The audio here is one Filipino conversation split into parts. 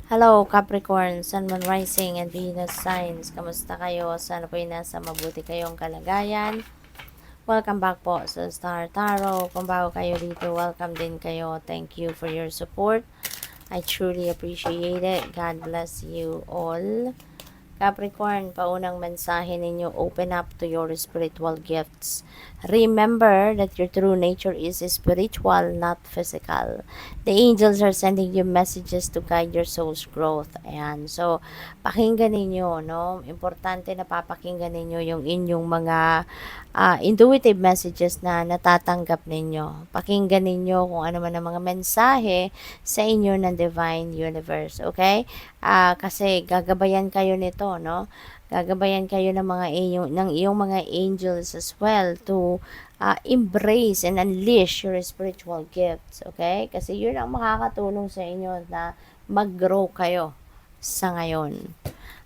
Hello, Capricorn, Sun, Moon, Rising, and Venus signs. Kamusta kayo? Sana po'y nasa mabuti kayong kalagayan. Welcome back po sa Star Tarot. Kung bago kayo dito, welcome din kayo. Thank you for your support. I truly appreciate it. God bless you all. Capricorn, paunang mensahe ninyo, open up to your spiritual gifts. Remember that your true nature is spiritual, not physical. The angels are sending you messages to guide your soul's growth. Ayan. So, pakinggan ninyo, no? Importante na papakinggan ninyo yung inyong mga intuitive messages na natatanggap ninyo. Pakinggan ninyo kung ano man ang mga mensahe sa inyo ng Divine Universe. Okay? Kasi gagabayan kayo nito, no? Gagabayan kayo ng iyong mga angels as well to embrace and unleash your spiritual gifts, okay? Kasi yun ang makakatulong sa inyo na mag-grow kayo sa ngayon.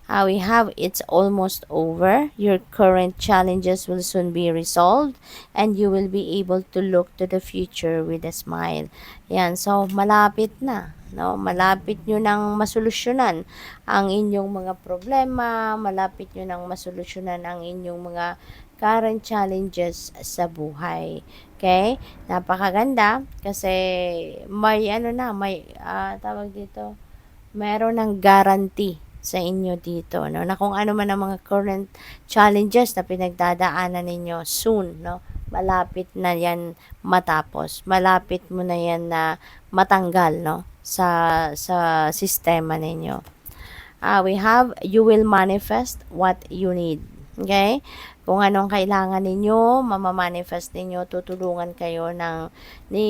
We have it's almost over. Your current challenges will soon be resolved and you will be able to look to the future with a smile. Yan, so malapit na, no? Malapit nyo nang masolusyonan ang inyong mga problema, malapit nyo nang masolusyonan ang inyong mga current challenges sa buhay. Okay? Napakaganda kasi may tawag dito, meron ng guarantee sa inyo dito, no? Na kung ano man ang mga current challenges na pinagdadaanan ninyo soon, no? Malapit na yan matapos. Malapit mo na yan na matanggal, no? Sa sistema ninyo. We have, you will manifest what you need. Okay? Kung anong kailangan ninyo, mamamanifest ninyo, tutulungan kayo ni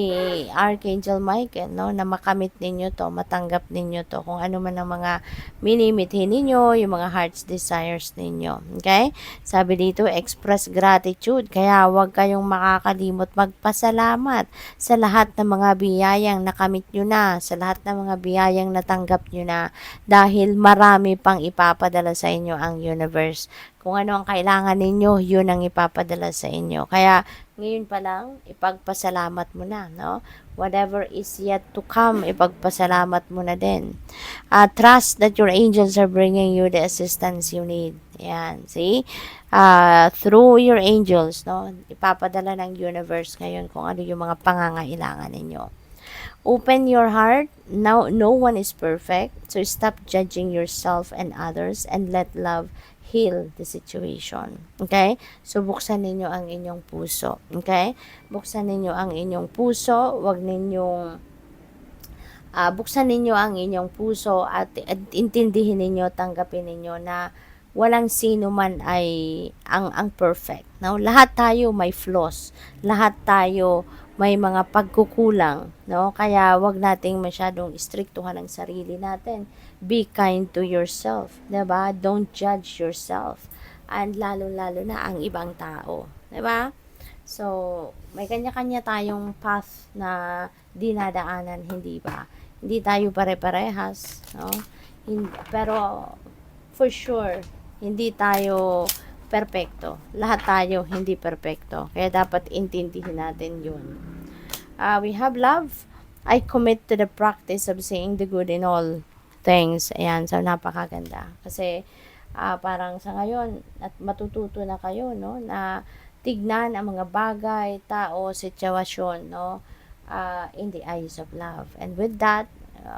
Archangel Michael, no, na makamit ninyo to, matanggap ninyo to, kung ano man ang mga minimithi ninyo, yung mga heart's desires ninyo. Okay? Sabi dito, express gratitude, kaya huwag kayong makakalimot magpasalamat sa lahat ng mga biyayang nakamit nyo na, sa lahat ng mga biyayang natanggap nyo na, dahil marami pang ipapadala sa inyo ang universe. Kung ano ang kailangan ninyo, yun ang ipapadala sa inyo. Kaya, ngayon pa lang, ipagpasalamat mo na, no? Whatever is yet to come, ipagpasalamat mo na din. Trust that your angels are bringing you the assistance you need. Yan, see? Through your angels, no? Ipapadala ng universe ngayon kung ano yung mga pangangailangan ninyo. Open your heart. Now, no one is perfect. So, stop judging yourself and others and let love heal the situation. Okay? So, buksan ninyo ang inyong puso. Okay? Buksan ninyo ang inyong puso. Huwag ninyong buksan ninyo ang inyong puso at intindihin ninyo, tanggapin ninyo na walang sino man ay ang perfect. No? Lahat tayo may flaws. Lahat tayo may mga pagkukulang, no? Kaya wag nating masyadong istriktuhan ang sarili natin. Be kind to yourself, 'di ba? Don't judge yourself. And lalo-lalo na ang ibang tao, 'di ba? So, may kanya-kanya tayong path na dinadaanan, hindi ba? Hindi tayo pare-parehas, no? Pero for sure, hindi tayo perpekto. Lahat tayo hindi perpekto. Kaya dapat intindihin natin 'yun. We have love. I commit to the practice of seeing the good in all things. Ayan, so napakaganda. Kasi parang sa ngayon, at matututo na kayo, no, na tignan ang mga bagay, tao, sitwasyon, no, in the eyes of love. And with that,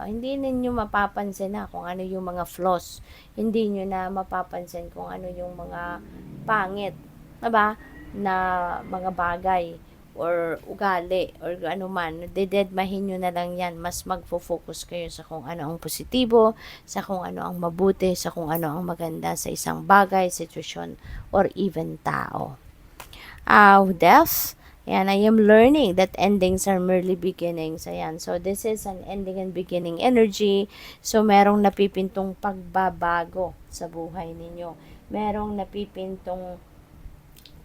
hindi ninyo mapapansin na kung ano yung mga flaws. Hindi nyo na mapapansin kung ano yung mga pangit, diba, na mga bagay or ugali or ano man, dededmahin nyo na lang yan. Mas magfo-focus kayo sa kung ano ang positibo, sa kung ano ang mabuti, sa kung ano ang maganda sa isang bagay, sitwasyon, or even tao. Death, and I am learning that endings are merely beginnings. Ayan. So, this is an ending and beginning energy. So, merong napipintong pagbabago sa buhay ninyo. Merong napipintong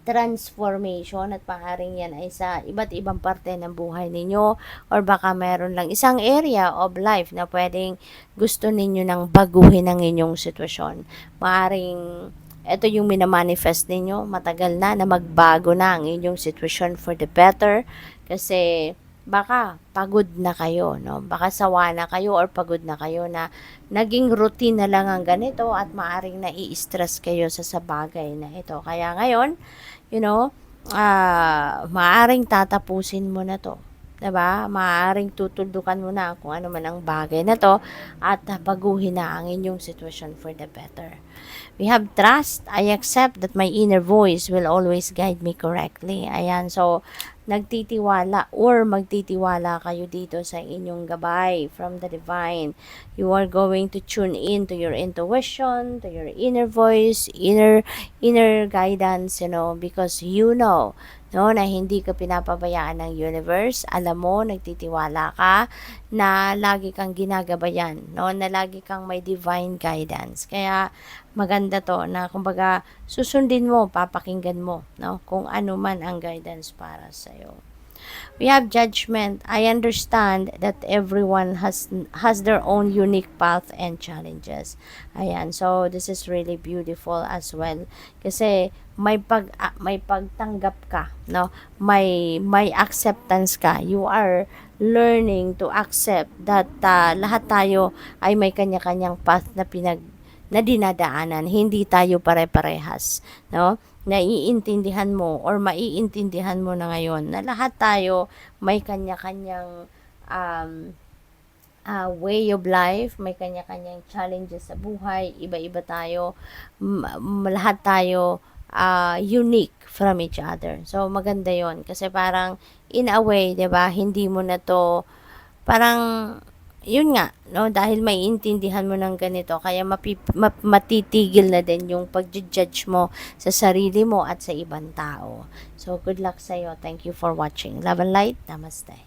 transformation at maaaring yan ay sa iba't ibang parte ng buhay ninyo or baka meron lang isang area of life na pwedeng gusto ninyo nang baguhin ang inyong sitwasyon. Maaaring ito yung minamanifest ninyo matagal na magbago na ang inyong sitwasyon for the better kasi baka pagod na kayo, no? Baka sawa na kayo or pagod na kayo na naging routine na lang ang ganito at maaring nai-stress kayo sa bagay na ito. Kaya ngayon, you know, maaring tatapusin mo na to. 'Di ba? Maaaring tutuldukan mo na kung ano man ang bagay na to at baguhin na ang inyong sitwasyon for the better. We have trust. I accept that my inner voice will always guide me correctly. Ayan, so nagtitiwala or magtitiwala kayo dito sa inyong gabay from the divine. You are going to tune in to your intuition, to your inner voice, inner guidance, because no, na hindi ka pinapabayaan ng universe. Alam mo, nagtitiwala ka na lagi kang ginagabayan, no, na lagi kang may divine guidance. Kaya maganda to na kumbaga susundin mo, papakinggan mo, no, kung ano man ang guidance para sa iyo. We have judgment. I understand that everyone has their own unique path and challenges. Ayan, so this is really beautiful as well. Kasi may pagtanggap ka, no? May acceptance ka. You are learning to accept that lahat tayo ay may kanya-kanyang path na dinadaanan. Hindi tayo pare-parehas, no? Naiintindihan mo or maiintindihan mo na ngayon na lahat tayo may kanya-kanyang way of life, may kanya-kanyang challenges sa buhay, iba-iba tayo, lahat tayo unique from each other. So maganda 'yon kasi parang in a way, 'di ba, hindi mo na to parang yun nga, no, dahil maiintindihan mo ng ganito, kaya matitigil na din yung pag-judge mo sa sarili mo at sa ibang tao. So, good luck sa'yo. Thank you for watching. Love and light. Namaste.